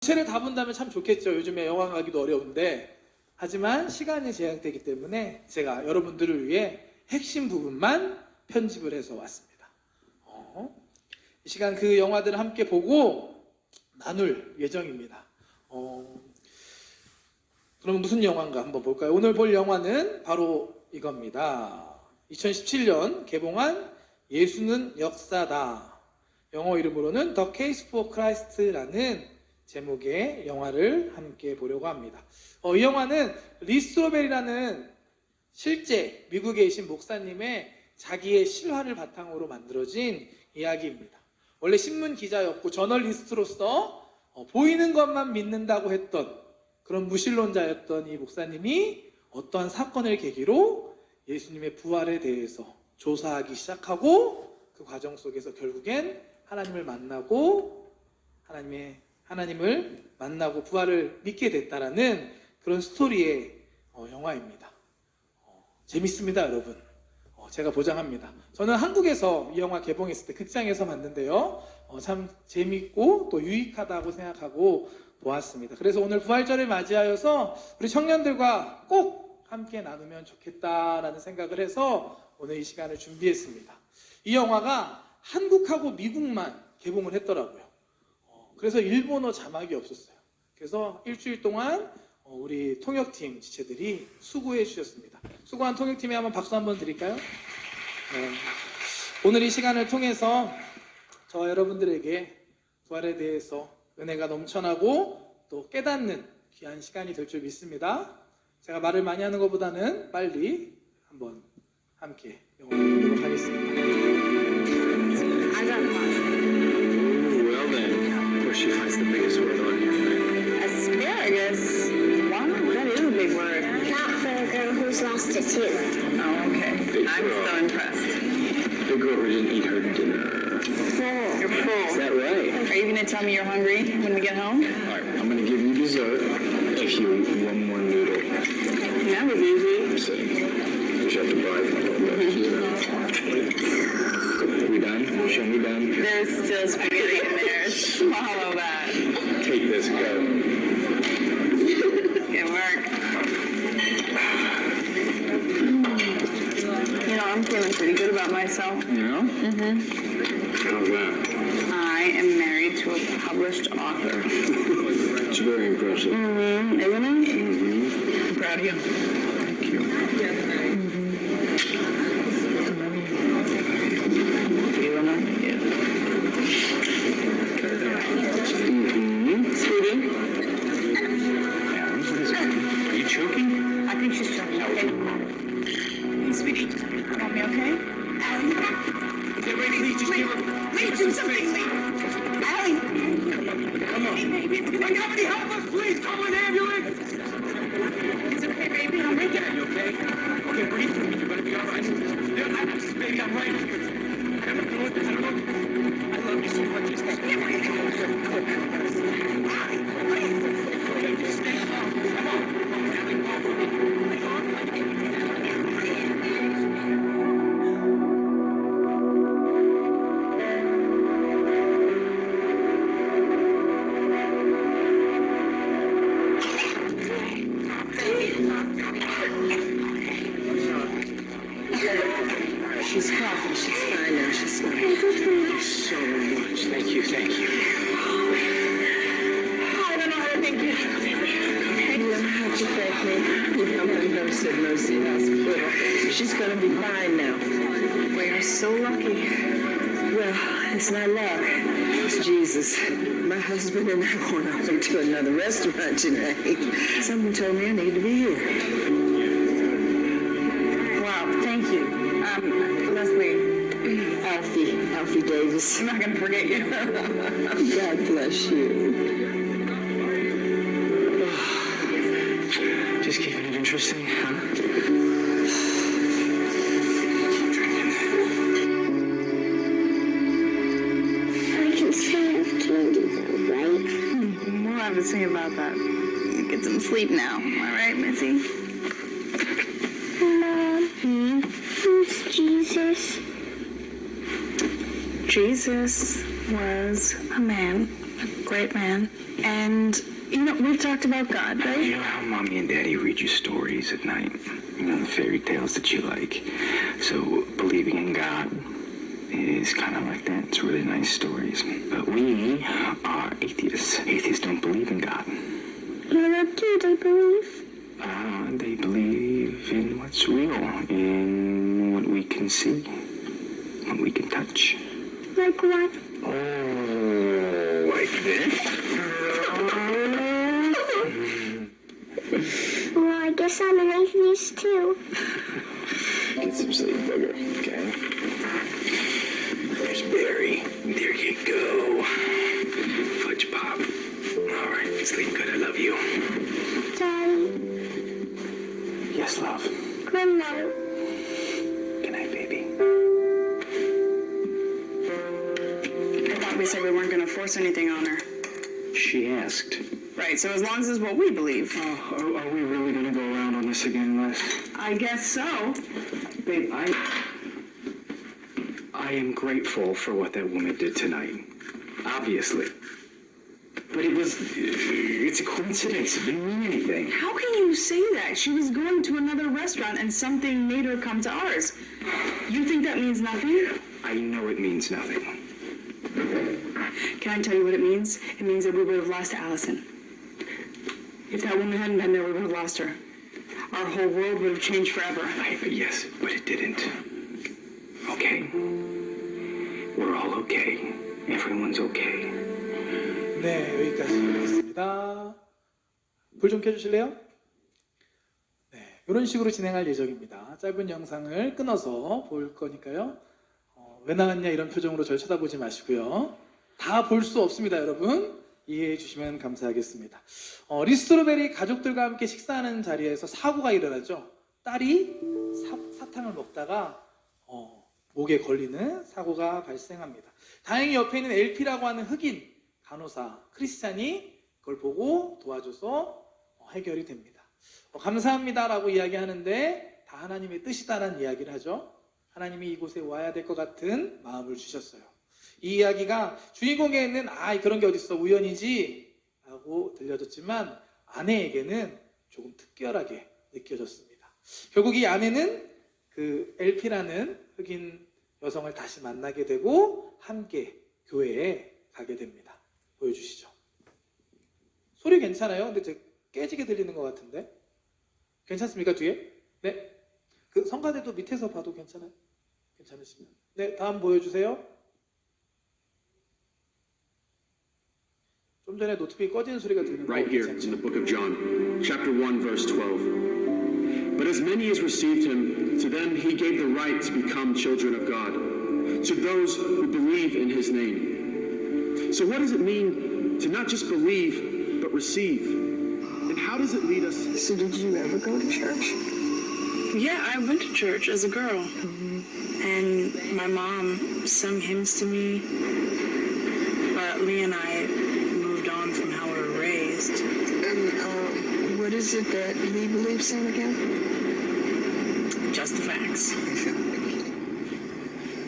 전체를 다 본다면 참 좋겠죠. 요즘에 영화 가기도 어려운데, 하지만 시간이 제약되기 때문에 제가 여러분들을 위해 핵심 부분만 편집을 해서 왔습니다. 이 시간 그 영화들을 함께 보고 나눌 예정입니다. 그럼 무슨 영화인가 한번 볼까요? 오늘 볼 영화는 바로 이겁니다. 2017년 개봉한 예수는 역사다. 영어 이름으로는 The Case for Christ라는 제목의 영화를 함께 보려고 합니다. 이 영화는 리 스트로벨이라는 실제 미국에 계신 목사님의 자기의 실화를 바탕으로 만들어진 이야기입니다. 원래 신문 기자였고 저널리스트로서 보이는 것만 믿는다고 했던 그런 무신론자였던 이 목사님이 어떠한 사건을 계기로 예수님의 부활에 대해서 조사하기 시작하고 그 과정 속에서 결국엔 하나님을 만나고 하나님을 만나고 부활을 믿게 됐다라는 그런 스토리의 영화입니다. 재밌습니다, 여러분. 제가 보장합니다. 저는 한국에서 이 영화 개봉했을 때 극장에서 봤는데요. 참 재밌고 또 유익하다고 생각하고 보았습니다. 그래서 오늘 부활절을 맞이하여서 우리 청년들과 꼭 함께 나누면 좋겠다라는 생각을 해서 오늘 이 시간을 준비했습니다. 이 영화가 한국하고 미국만 개봉을 했더라고요. 그래서 일본어 자막이 없었어요. 그래서 일주일 동안 우리 통역팀 지체들이 수고해 주셨습니다. 수고한 통역팀에 한번 박수 한번 드릴까요? 네. 오늘 이 시간을 통해서 저와 여러분들에게 부활에 대해서 은혜가 넘쳐나고 또 깨닫는 귀한 시간이 될 줄 믿습니다. 제가 말을 많이 하는 것보다는 빨리 한번 함께 영화를 보도록 하겠습니다. Well then, of course she finds the biggest word on here. Asparagus? Wow, that is a big word. Not for a girl who's lost a tooth. Oh, okay. Big I'm girl. so impressed. Big girl didn't eat her dinner. You're full. Is that right? Are you going to tell me you're hungry when we get home? Alright, I'm gonna give you dessert if you eat one more noodle. That was easy. So, you should have to buy them a little bit. We done? Show me done? There's still spaghetti in there. Swallow that. Take this, go. Good work. You know, I'm feeling pretty good about myself. You know? How's that? I am married to a published author. It's very impressive. Isn't it? I'm proud of you. Thank you. You and I? Yeah. Sweetie? Yeah, what is it? Are you choking? I think she's choking. Hey, sweetie, just call me, okay? Please do something, Allie! Come on. Somebody help us, please! Call an ambulance! It's okay, baby. I'm right there. You okay? Okay, breathe through me. You're gonna be alright. Baby, I'm right here. I love you so much. Just stay calm. Come on. She's coughing. She's fine now. She's fine. So much. Thank you, thank you. I don't know how to thank you. You don't have to thank me. You come from Mercy Hospital. She's gonna be fine now. We are so lucky. Well, it's not luck. It's Jesus. My husband and I went off into another restaurant tonight. Someone told me I need to be here. Wow, thank you. Leslie. Alfie Davis. I'm not gonna forget you. God bless you. Just keeping it interesting, huh? I can still have candy though, right? We'll have to see about that. Get some sleep now. All right, Missy? Mom, who's Jesus? Jesus was a man great man. And, you know, we've talked about God, You right? know how mommy and daddy read you stories at night? You know, the fairy tales that you like. So believing in God is kind of like that. It's really nice stories. But we are atheists. Atheists don't believe in God. What do they believe? They believe in what's real, in what we can see, what we can touch. Like what? Oh, like this? Well, I guess I'm an atheist too. Get some sleep, bugger, okay? There's Barry. There you go. Fudge Pop. All right, sleep good. I love you. Daddy, Yes, love. good night. Good night, baby. I thought we said we weren't going to force anything on her. She asked. Right, so as long as it's what we believe. Oh, are we really gonna go around on this again, Les? I guess so. Babe, I am grateful for what that woman did tonight. Obviously. But it's a coincidence. It didn't mean anything. How can you say that? She was going to another restaurant and something made her come to ours. You think that means nothing? I know it means nothing. Can I tell you what it means? It means that we would have lost Allison. If that woman hadn't been there, we would have lost her. Our whole world would have changed forever. Yes, but it didn't. Okay. We're all okay. Everyone's okay. 네, 여기까지 하겠습니다. 불 좀 켜주실래요? 네, 이런 식으로 진행할 예정입니다. 짧은 영상을 끊어서 볼 거니까요. 왜 나왔냐 이런 표정으로 저를 쳐다보지 마시고요. 다 볼 수 없습니다, 여러분. 이해해 주시면 감사하겠습니다. 리스트로베리 가족들과 함께 식사하는 자리에서 사고가 일어나죠. 딸이 사탕을 먹다가 목에 걸리는 사고가 발생합니다. 다행히 옆에 있는 LP라고 하는 흑인 간호사 크리스찬이 그걸 보고 도와줘서 해결이 됩니다. 감사합니다라고 이야기하는데 다 하나님의 뜻이다라는 이야기를 하죠. 하나님이 이곳에 와야 될 것 같은 마음을 주셨어요. 이 이야기가 주인공에 있는 그런 게 어딨어 우연이지 라고 들려졌지만 아내에게는 조금 특별하게 느껴졌습니다. 결국 이 아내는 그 LP라는 흑인 여성을 다시 만나게 되고 함께 교회에 가게 됩니다. 보여주시죠. 소리 괜찮아요? 근데 깨지게 들리는 것 같은데 괜찮습니까 뒤에? 네. 그 성가대도 밑에서 봐도 괜찮아요? 괜찮으시면 네, 다음 보여주세요. 좀 전에 노트북이 꺼지는 소리가 들리는 거 Right here in 괜찮죠? the book of John, chapter 1, verse 12. But as many as received him, to them he gave the right to become children of God, to those who believe in his name. So what does it mean to not just believe, but receive? And how does it lead us? So did you ever go to church? Yeah, I went to church as a girl. And my mom sung hymns to me. But Lee and I moved on from how we were raised. And what is it that Lee believes in again? Just the facts.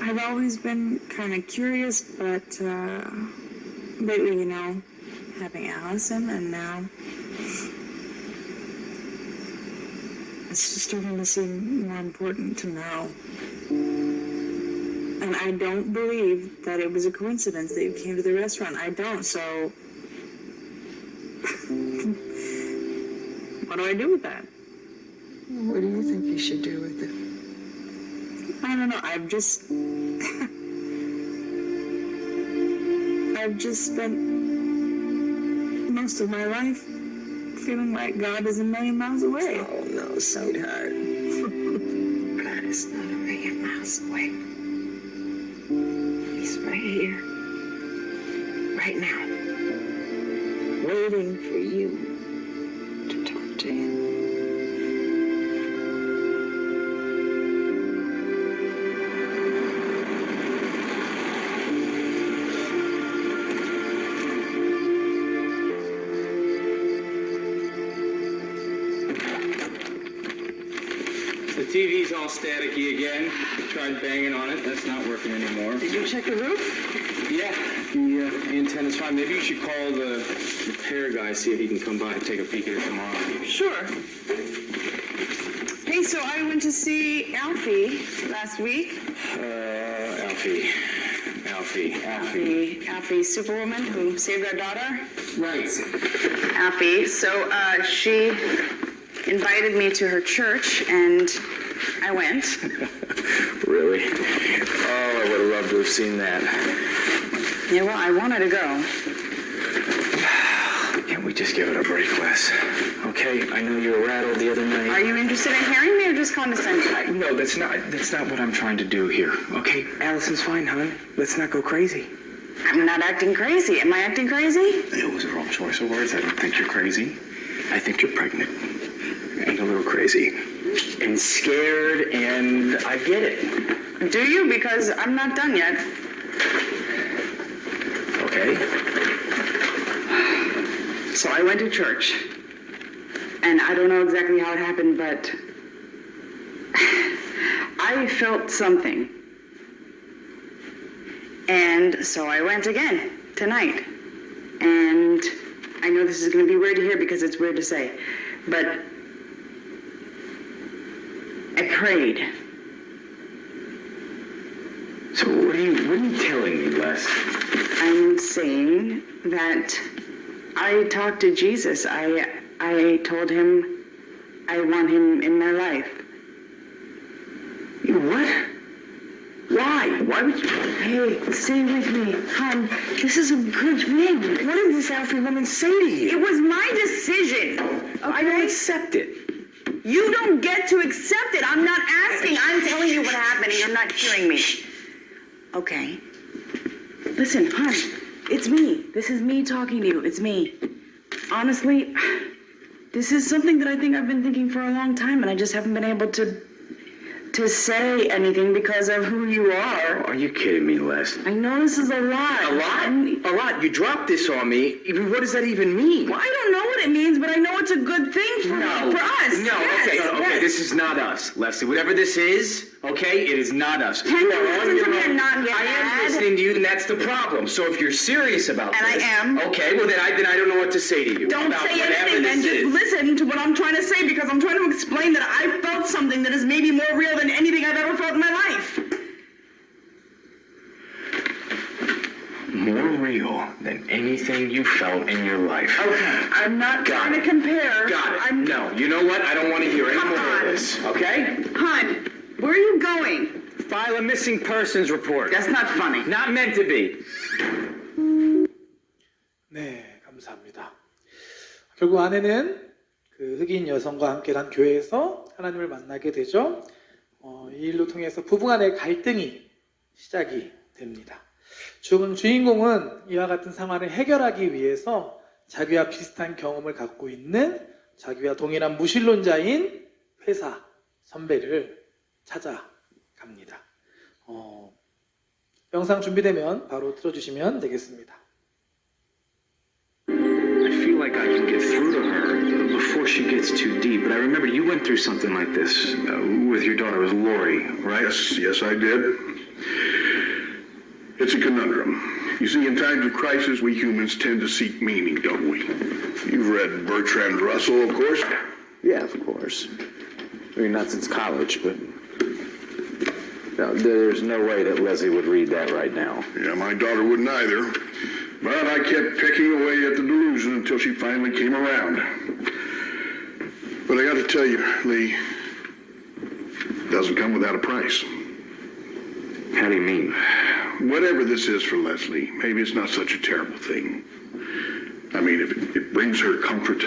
I've always been kind of curious, but lately, you know, having Allison and now it's just starting to seem more important to know. And I don't believe that it was a coincidence that you came to the restaurant. I don't, so what do I do with that? What do you think you should do with it? I don't know. I've just spent most of my life feeling like God is a million miles away. Oh, no, sweetheart. God is not a million miles away. He's right here. Right now. Waiting for you to talk to him. The TV's all staticky again. Tried banging on it. That's not working anymore. Did you check the roof? Yeah, the antenna's fine. Maybe you should call the repair guy, see if he can come by and take a peek at it tomorrow. Sure. Hey, so I went to see Alfie last week. Alfie, Superwoman who saved our daughter. Right. Alfie. So she invited me to her church, and I went. Really? Oh, I would have loved to have seen that. Yeah, well, I wanted to go. Can't we just give it a break, Les? Okay, I know you were rattled the other night. Are you interested in hearing me or just condescending? No, that's not what I'm trying to do here. Okay, Allison's fine, hon. Let's not go crazy. I'm not acting crazy. Am I acting crazy? It was the wrong choice of words. I don't think you're crazy. I think you're pregnant. And a little crazy. And scared, and I get it. Do you? Because I'm not done yet. Okay? So I went to church. And I don't know exactly how it happened, but I felt something. And so I went again tonight. And I know this is going to be weird to hear because it's weird to say, but I prayed. So what are you telling me, Les? I'm saying that I talked to Jesus. I told him I want him in my life. You what? Why? Why would you? Hey, stay with me. Hon, this is a good thing. What did this Alfie woman say to you? It was my decision. I don't Okay? accept it. You don't get to accept it. I'm not asking. I'm telling you what happened and you're not hearing me. Okay. Listen, hon, it's me. This is me talking to you. It's me. Honestly, this is something that I think I've been thinking for a long time and I just haven't been able to say anything because of who you are. Are you kidding me, Les? I know this is a lot. A lot? You dropped this on me. Even what does that even mean? Well, I don't know what it means, but I know it's a good thing for us. No, Yes, okay, yes. this is not us, Leslie. Whatever this is, okay, it is not us. Can you listen to me and not get I am mad? listening to you, and that's the problem. So if you're serious about And I this, am. Okay, well then I don't know what to say to you. Don't about say whatever anything, then this just is. listen to what I'm trying to say because I'm trying to explain that I felt something that is maybe more real than anything I've ever felt in my life. More real than anything you felt in your life. Okay, I'm not trying to compare. Got it. No, you know what? I don't want to hear any Come more on. of this, okay? Hon, where are you going? File a missing persons report. That's not funny. Not meant to be. 네, 감사합니다. 결국 아내는 그 흑인 여성과 함께한 교회에서 하나님을 만나게 되죠. 이 일로 통해서 부부간의 갈등이 시작이 됩니다. 주인공은 이와 같은 상황을 해결하기 위해서 자기와 비슷한 경험을 갖고 있는 자기와 동일한 무신론자인 회사 선배를 찾아갑니다. 영상 준비되면 바로 틀어주시면 되겠습니다. I feel like I can get through to her before she gets too deep. But I remember you went through something like this with your daughter, it was Lori, right? Yes, I did. It's a conundrum. You see, in times of crisis, we humans tend to seek meaning, don't we? You've read Bertrand Russell, of course. Yeah, of course. I mean, not since college, but no, there's no way that Leslie would read that right now. Yeah, my daughter wouldn't either. But I kept picking away at the delusion until she finally came around. But I got to tell you, Lee, it doesn't come without a price. How do you mean? Whatever this is for Leslie, maybe it's not such a terrible thing. I mean, if it brings her comfort,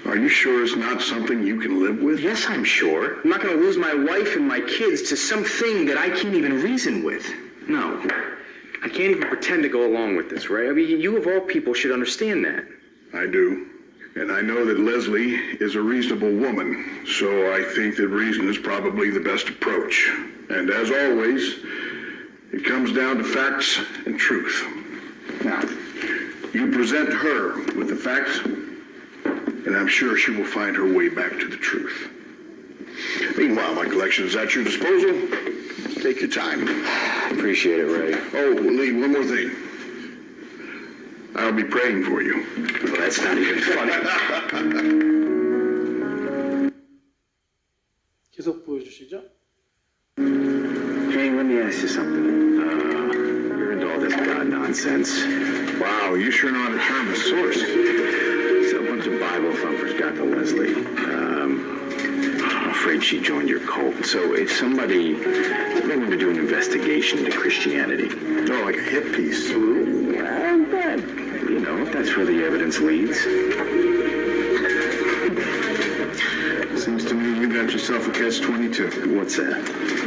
are you sure it's not something you can live with? Yes, I'm sure. I'm not going to lose my wife and my kids to something that I can't even reason with. No. I can't even pretend to go along with this, right? I mean, you of all people should understand that. I do. And I know that Leslie is a reasonable woman, so I think that reason is probably the best approach. And as always, it comes down to facts and truth. Now, you present her with the facts, and I'm sure she will find her way back to the truth. Meanwhile, my collection is at your disposal. Take your time. Appreciate it, Ray. Oh, Lee, one more thing. I'll be praying for you. Well, that's not even funny. 계속 보여주시죠. Hey, let me ask you something. You're into all this God nonsense. Wow, you sure know how to term a source. So a bunch of Bible thumpers got to Leslie. I'm afraid she joined your cult. So if somebody, they want to do an investigation into Christianity. Oh, like a hit piece. Well, but, you know, if that's where the evidence leads. Seems to me you got yourself a catch-22. What's that?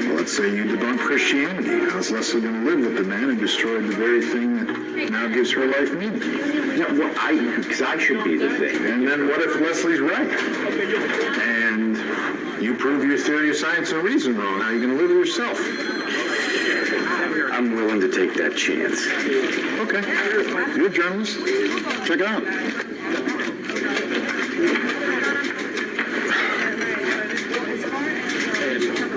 Well, let's say you debunk Christianity. How's Leslie going to live with the man who destroyed the very thing that now gives her life meaning? Yeah, well, because I should be the thing. And then what if Leslie's right? And you prove your theory of science and reason wrong. How are you going to live with yourself? I'm willing to take that chance. Okay. You're a journalist. Check it out.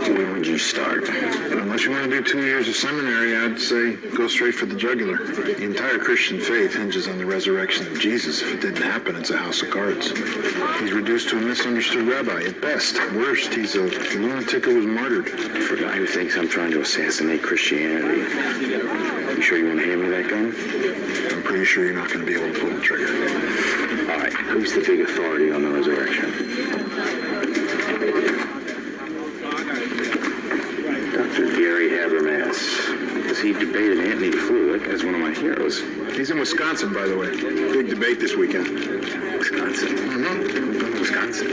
When would you start? Unless you want to do 2 years of seminary, I'd say go straight for the jugular. The entire Christian faith hinges on the resurrection of Jesus. If it didn't happen, it's a house of cards. He's reduced to a misunderstood rabbi. At best, worst, he's a lunatic who was martyred. For a guy who thinks I'm trying to assassinate Christianity. You sure you want to hand me that gun? I'm pretty sure you're not going to be able to pull the trigger. All right, who's the big authority on the resurrection? Dr. Gary Habermas. Because he debated Anthony Flewick as one of my heroes. He's in Wisconsin, by the way. Big debate this weekend. Wisconsin. Wisconsin.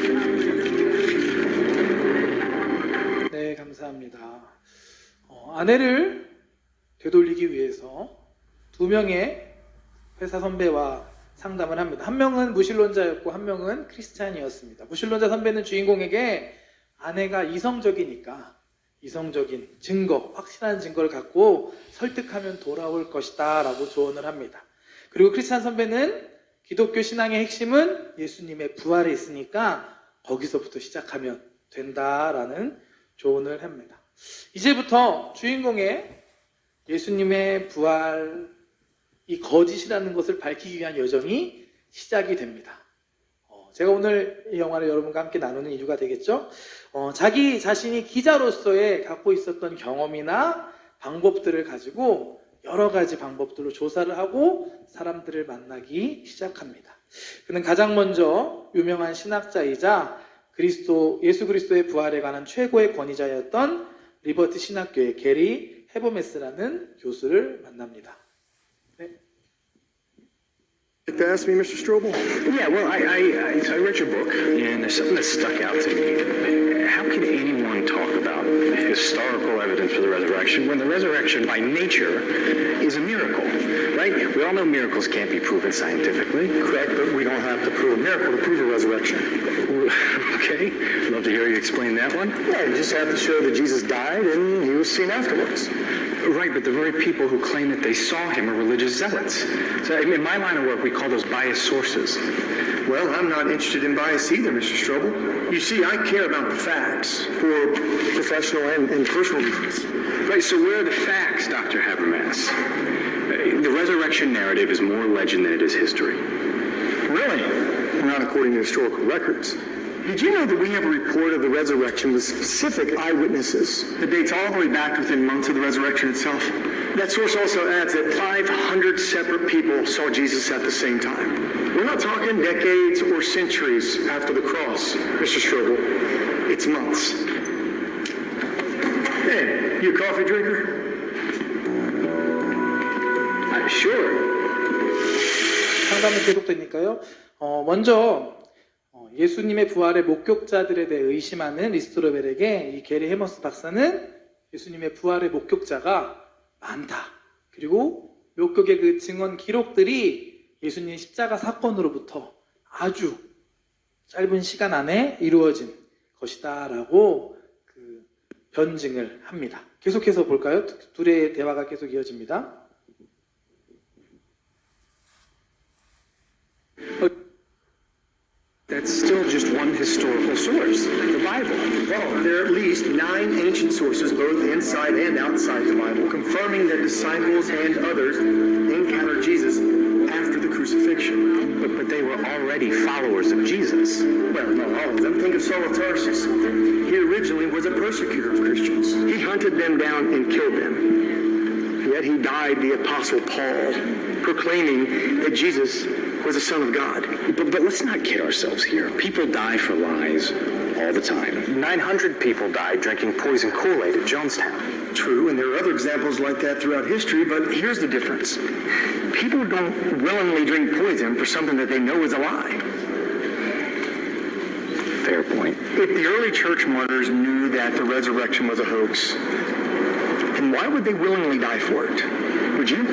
네, 감사합니다. 아내를 되돌리기 위해서 2명의 회사 선배와 상담을 합니다. 한 명은 무신론자였고 한 명은 크리스찬이었습니다. 무신론자 선배는 주인공에게 아내가 이성적이니까 이성적인 증거, 확실한 증거를 갖고 설득하면 돌아올 것이다 라고 조언을 합니다. 그리고 크리스찬 선배는 기독교 신앙의 핵심은 예수님의 부활에 있으니까 거기서부터 시작하면 된다라는 조언을 합니다. 이제부터 주인공의 예수님의 부활이 거짓이라는 것을 밝히기 위한 여정이 시작이 됩니다. 제가 오늘 이 영화를 여러분과 함께 나누는 이유가 되겠죠. 자기 자신이 기자로서의 갖고 있었던 경험이나 방법들을 가지고 여러 가지 방법들로 조사를 하고 사람들을 만나기 시작합니다. 그는 가장 먼저 유명한 신학자이자 예수 그리스도의 부활에 관한 최고의 권위자였던 리버티 신학교의 게리 헤버메스라는 교수를 만납니다. Like to ask me, Mr. Strobel? Yeah, well, I read your book, and there's something that stuck out to me. How can anyone talk about historical evidence for the resurrection when the resurrection by nature is a miracle, right? We all know miracles can't be proven scientifically. Correct, but we don't have to prove a miracle to prove a resurrection. Okay, love to hear you explain that one. Yeah, you just have to show that Jesus died and he was seen afterwards. Right, but the very people who claim that they saw him are religious zealots. So in my line of work, we call those biased sources. Well, I'm not interested in bias either, Mr. Strobel. You see, I care about the facts for professional and personal reasons. Right, so where are the facts, Dr. Habermas? The resurrection narrative is more legend than it is history. Really? Not according to historical records. Did you know that we have a report of the resurrection with specific eyewitnesses that dates all the way back within months of the resurrection itself? That source also adds that 500 separate people saw Jesus at the same time. We're not talking decades or centuries after the cross, Mr. Strobel. It's months. Hey, you a coffee drinker? Sure. 상담은 계속되니까요. 먼저 예수님의 부활의 목격자들에 대해 의심하는 리스토르벨에게 이 게리 헤머스 박사는 예수님의 부활의 목격자가 많다. 그리고 목격의 그 증언 기록들이 예수님의 십자가 사건으로부터 아주 짧은 시간 안에 이루어진 것이다 라고 그 변증을 합니다. 계속해서 볼까요? 둘의 대화가 계속 이어집니다. That's still still just one historical source, the Bible. Well, there are at least 9 ancient sources, both inside and outside the Bible, confirming that disciples and others encountered Jesus after the crucifixion. But they were already followers of Jesus. Well, not all of them. Think of Saul of Tarsus. He originally was a persecutor of Christians. He hunted them down and killed them. Yet he died the Apostle Paul, proclaiming that Jesus was the Son of God. But let's not kid ourselves here. People die for lies all the time. 900 people died drinking poison Kool-Aid at Jonestown. True, and there are other examples like that throughout history, but here's the difference. People don't willingly drink poison for something that they know is a lie. Fair point. If the early church martyrs knew that the resurrection was a hoax, then why would they willingly die for it? Would you?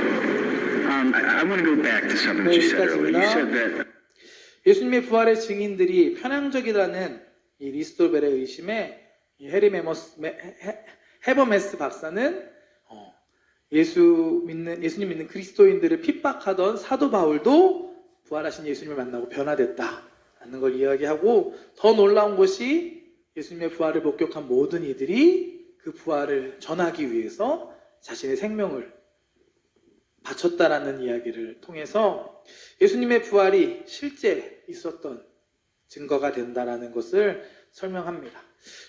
I want to go back to something that you said earlier. You said that 예수님의 부활의 증인들이 편향적이라는 이 리스토벨의 의심에 이 헤버메스 박사는 예수님 믿는 그리스도인들을 핍박하던 사도 바울도 부활하신 예수님을 만나고 변화됐다라는 걸 이야기하고, 더 놀라운 것이 예수님의 부활을 목격한 모든 이들이 그 부활을 전하기 위해서 자신의 생명을 바쳤다라는 이야기를 통해서 예수님의 부활이 실제 있었던 증거가 된다라는 것을 설명합니다.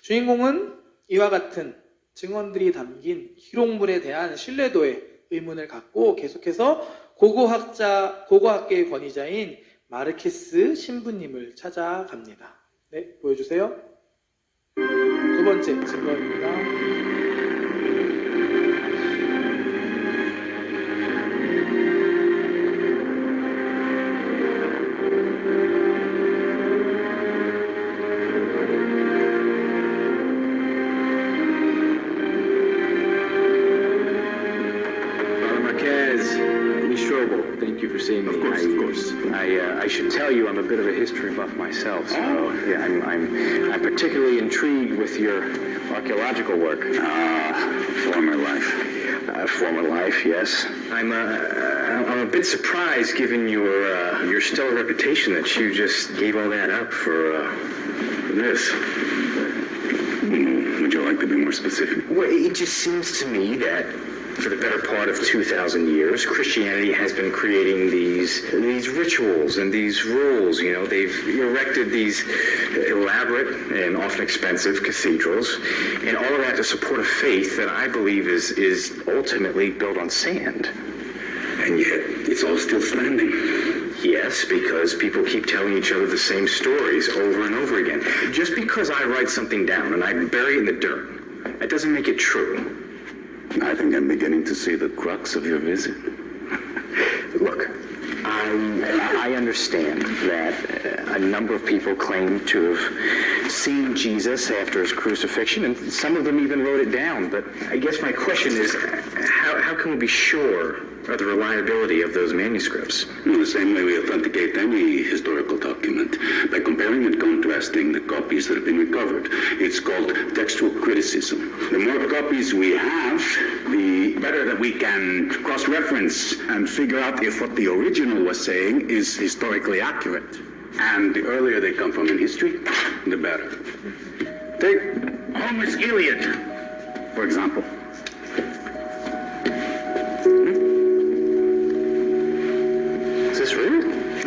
주인공은 이와 같은 증언들이 담긴 기록물에 대한 신뢰도에 의문을 갖고 계속해서 고고학계의 권위자인 마르케스 신부님을 찾아갑니다. 네, 보여주세요. 두 번째 증거입니다. Thank you for seeing me. Of course. I should tell you I'm a bit of a history buff myself, so yeah, I'm particularly intrigued with your archaeological work. former life. Former life, yes. I'm a bit surprised given your stellar reputation that you just gave all that up for this. Would you like to be more specific? Well, it just seems to me that for the better part of 2,000 years, Christianity has been creating these rituals and these rules. You know, they've erected these elaborate and often expensive cathedrals, and all of that to support a faith that I believe is ultimately built on sand. And yet, it's all still standing. Yes, because people keep telling each other the same stories over and over again. Just because I write something down and I bury it in the dirt, that doesn't make it true. I think I'm beginning to see the crux of your visit. Look, I understand that a number of people claim to have seen Jesus after his crucifixion, and some of them even wrote it down. But I guess my question is, how can we be sure of the reliability of those manuscripts? In the same way we authenticate any historical document, by comparing and contrasting the copies that have been recovered. It's called textual criticism. The more copies we have, the better that we can cross-reference and figure out if what the original was saying is historically accurate. And the earlier they come from in history, the better. Take Homer's Iliad, for example.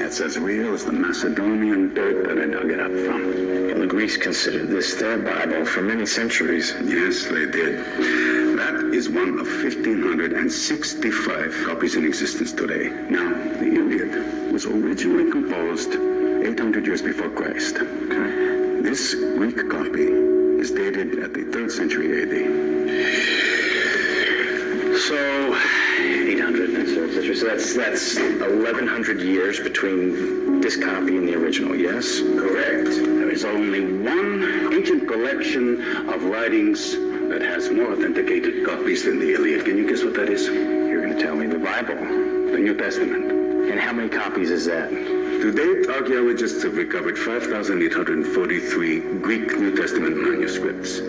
It's as real as the Macedonian dirt that I dug it up from. And the Greeks considered this their Bible for many centuries. Yes, they did. That is one of 1,565 copies in existence today. Now, the Iliad was originally composed 800 years before Christ. Okay. This Greek copy is dated at the 3rd century AD. So, 800, so that's 1,100 years between this copy and the original, yes? Correct. There is only one ancient collection of writings that has more authenticated copies than the Iliad. Can you guess what that is? You're going to tell me the Bible. The New Testament. And how many copies is that? To date, archaeologists have recovered 5,843 Greek New Testament manuscripts.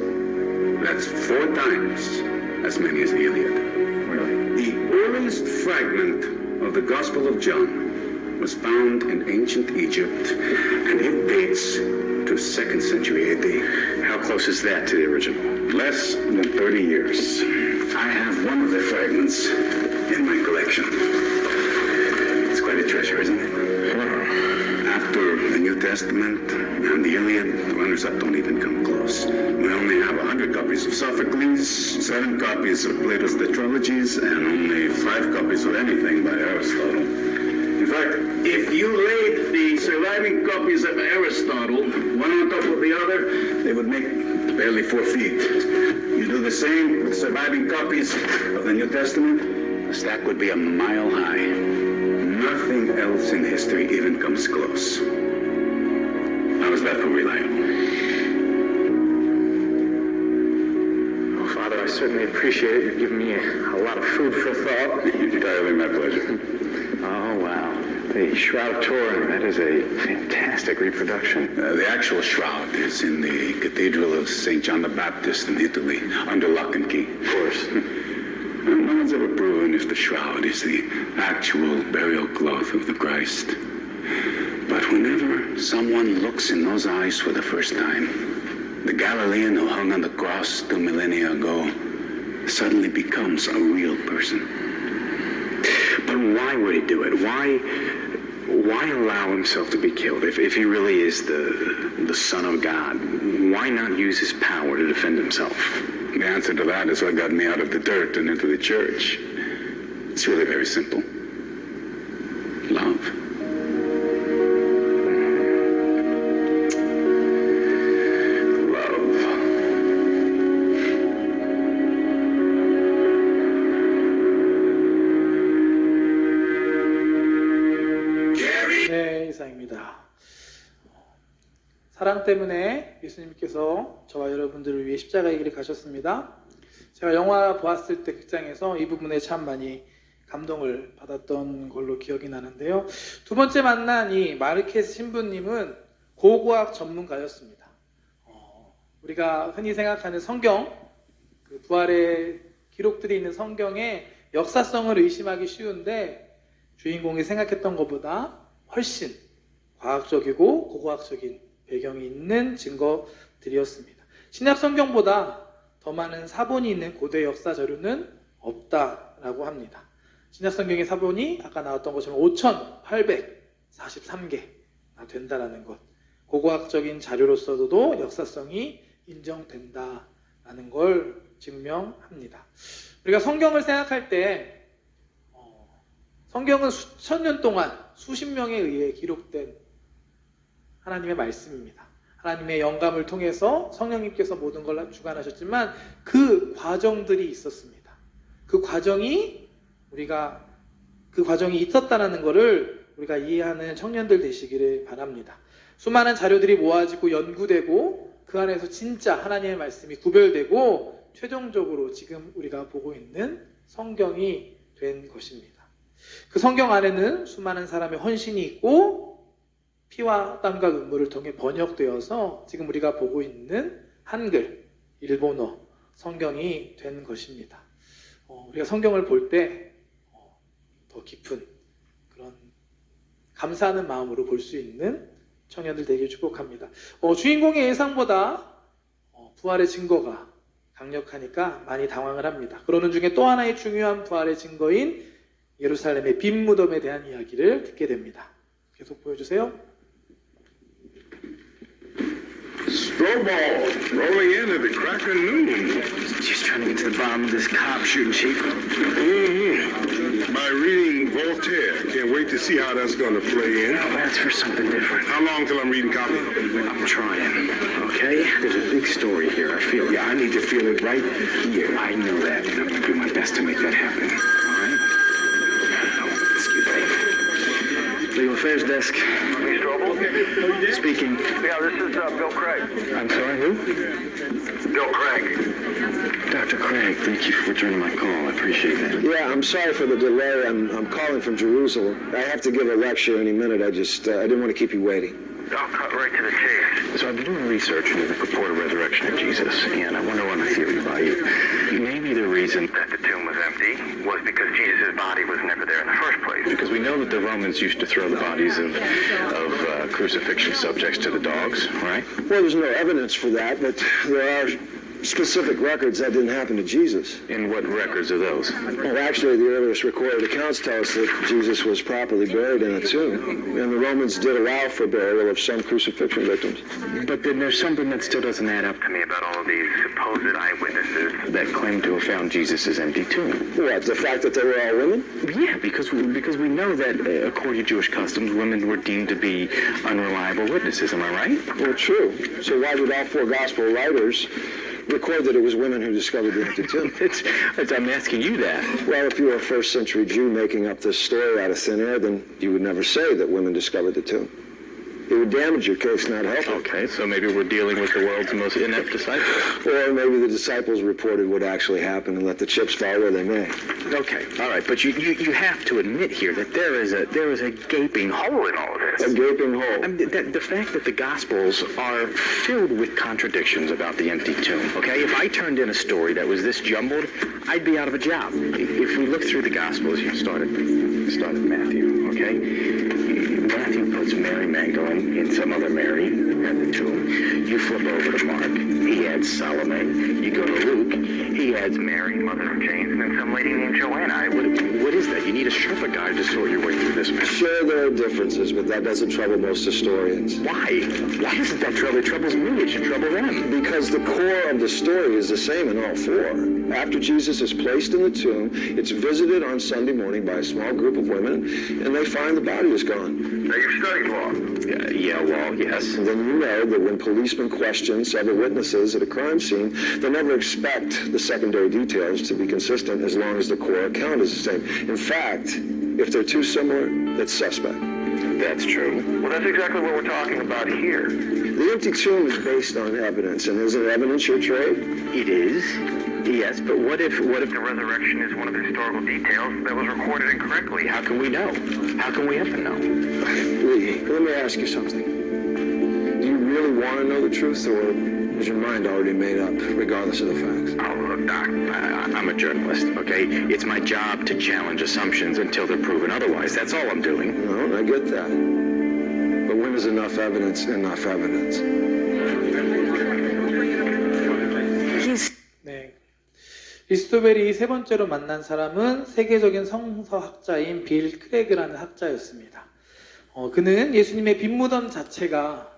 That's 4 times as many as the Iliad. The earliest fragment of the Gospel of John was found in ancient Egypt, and it dates dates to 2nd century AD. How close is that to the original? Less than 30 years. I have one of the fragments in my collection. It's quite a treasure, isn't it? After the New Testament and the Iliad, the runners-up don't even come close. We only have 100 copies of Sophocles, 7 copies of Plato's Tetralogies, and only 5 copies of anything by Aristotle. In fact, if you laid the surviving copies of Aristotle, one on top of the other, they would make barely 4 feet. You do the same with surviving copies of the New Testament, the stack would be a mile high. Nothing else in history even comes close. How is that for reliable? Well, Father, I certainly appreciate it. You've given me a lot of food for thought. Entirely my pleasure. Oh, wow. The Shroud of Turin, that is a fantastic reproduction. The actual shroud is in the Cathedral of St. John the Baptist in Italy, under lock and key. Of course. No one's ever proven if the shroud is the actual burial cloth of the Christ. But whenever someone looks in those eyes for the first time, the Galilean who hung on the cross 2 millennia ago suddenly becomes a real person. But why would he do it? Why allow himself to be killed? If he really is the Son of God, why not use his power to defend himself? The answer to that is what got me out of the dirt and into the church. It's really very simple. Love. 네, 이상입니다. 사랑 때문에 예수님께서 저와 여러분들을 위해 십자가의 길을 가셨습니다. 제가 영화 보았을 때 극장에서 이 부분에 참 많이 감동을 받았던 걸로 기억이 나는데요. 두 번째 만난 이 마르케스 신부님은 고고학 전문가였습니다. 우리가 흔히 생각하는 성경, 그 부활의 기록들이 있는 성경의 역사성을 의심하기 쉬운데 주인공이 생각했던 것보다 훨씬 과학적이고 고고학적인 배경이 있는 증거들이었습니다. 신약 성경보다 더 많은 사본이 있는 고대 역사 자료는 없다라고 합니다. 신약 성경의 사본이 아까 나왔던 것처럼 5,843개나 된다라는 것. 고고학적인 자료로서도 역사성이 인정된다라는 걸 증명합니다. 우리가 성경을 생각할 때 성경은 수천 년 동안 수십 명에 의해 기록된 하나님의 말씀입니다. 하나님의 영감을 통해서 성령님께서 모든 걸 주관하셨지만 그 과정들이 있었습니다. 그 과정이 있었다는 것을 우리가 이해하는 청년들 되시기를 바랍니다. 수많은 자료들이 모아지고 연구되고 그 안에서 진짜 하나님의 말씀이 구별되고 최종적으로 지금 우리가 보고 있는 성경이 된 것입니다. 그 성경 안에는 수많은 사람의 헌신이 있고 피와 땀과 눈물을 통해 번역되어서 지금 우리가 보고 있는 한글, 일본어 성경이 된 것입니다. 우리가 성경을 볼 때 더 깊은 그런 감사하는 마음으로 볼 수 있는 청년들 되길 축복합니다. 주인공의 예상보다 부활의 증거가 강력하니까 많이 당황을 합니다. 그러는 중에 또 하나의 중요한 부활의 증거인 예루살렘의 빈 무덤에 대한 이야기를 듣게 됩니다. 계속 보여주세요. Snowball rolling in at the crack of noon. Just trying to get to the bottom of this cop shooting, Chief. By reading Voltaire. Can't wait to see how that's going to play in. That's for something different. How long till I'm reading copy? I'm trying, okay? There's a big story here. I feel it. Yeah, I need to feel it right here. I know that, and I'm going to do my best to make that happen. All right? Excuse me. Legal Affairs Desk. Speaking. Yeah, this is Bill Craig. I'm sorry, who? Bill Craig. Dr. Craig, thank you for returning my call. I appreciate that. Yeah, I'm sorry for the delay. I'm calling from Jerusalem. I have to give a lecture any minute. I didn't want to keep you waiting. I'll cut right to the chase. So I've been doing research into the purported resurrection of Jesus, and I want to run a theory by you. Maybe the reason That the tomb was empty. was because Jesus' body was never there in the first place. Because we know that the Romans used to throw the bodies of crucifixion subjects to the dogs, right? Well, there's no evidence for that, but there are specific records that didn't happen to Jesus. And what records are those? Well, actually, the earliest recorded accounts tell us that Jesus was properly buried in a tomb, and the Romans did allow for burial of some crucifixion victims. But then there's something that still doesn't add up To me about all of these supposed eyewitnesses. that claim to have found Jesus' empty tomb. What, the fact that they were all women? Yeah, because we know that according to Jewish customs, women were deemed to be unreliable witnesses. Am I right? Well, true. So why did all four gospel writers record that it was women who discovered the empty tomb? I'm asking you that. Well, if you were a first century Jew making up this story out of thin air, then you would never say that women discovered the tomb. It would damage your case, not help it. Okay, so maybe we're dealing with the world's most inept disciples. Or maybe the disciples reported what actually happened and let the chips fall where they may. Okay, all right, but you have to admit here that there is a gaping hole in all of this. A gaping hole. I mean, the fact that the Gospels are filled with contradictions about the empty tomb, okay? If I turned in a story that was this jumbled, I'd be out of a job. If we look through the Gospels, you started Matthew, okay? Matthew puts Mary Magdalene in some other Mary at the tomb. You flip over to Mark, he adds Salome. You go to Luke, he adds Mary, mother of James, and then some lady named Joanna. What is that? You need a Sherpa guide to sort your way through this, man. Sure, there are differences, but that doesn't trouble most historians. Why? Why doesn't that trouble? It troubles me. It should trouble them. Because the core of the story is the same in all four. After Jesus is placed in the tomb, it's visited on Sunday morning by a small group of women, and they find the body is gone. Now, you've studied law. Yeah, well, yes. And then you know that when policemen question several witnesses at a crime scene, they never expect the secondary details to be consistent as long as the core account is the same. In fact, if they're too similar, that's suspect. That's true. Well, that's exactly what we're talking about here. The empty tomb is based on evidence, and isn't evidence your trade? It is. Yes, but what if The resurrection is one of the historical details that was recorded incorrectly. how can we know? How can we ever know? Lee, let me ask you something. Do you really want to know the truth, or is your mind already made up, regardless of the facts? Oh, look, Doc, I'm a journalist, okay? It's my job to challenge assumptions until they're proven otherwise. That's all I'm doing. No, I get that. But when is enough evidence enough evidence? 네. 리스토벨이 세 번째로 만난 사람은 세계적인 성서학자인 빌 크레그라는 학자였습니다. 그는 예수님의 빈무덤 자체가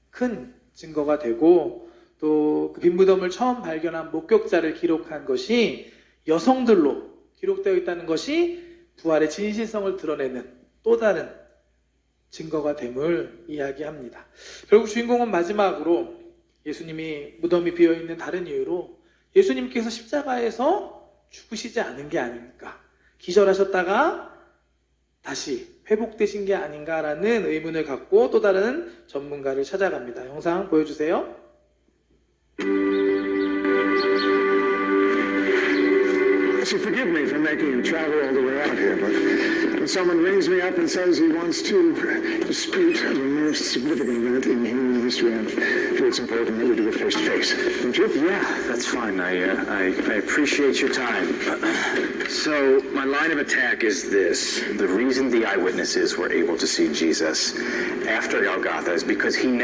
큰 증거가 되고 또 그 빈무덤을 처음 발견한 목격자를 기록한 것이 여성들로 기록되어 있다는 것이 부활의 진실성을 드러내는 또 다른 증거가 됨을 이야기합니다. 결국 주인공은 마지막으로 예수님이 무덤이 비어있는 다른 이유로 예수님께서 십자가에서 죽으시지 않은 게 아닌가, 기절하셨다가 다시 회복되신 게 아닌가라는 의문을 갖고 또 다른 전문가를 찾아갑니다. 영상 보여주세요. So forgive me for making him travel all the way out here, but when someone rings me up and says he wants to dispute the most significant event in human history, I feel it's important that we do it face to face. Don't you? Yeah, that's fine. I appreciate your time. So, my line of attack is this. The reason the eyewitnesses were able to see Jesus after Golgotha is because he never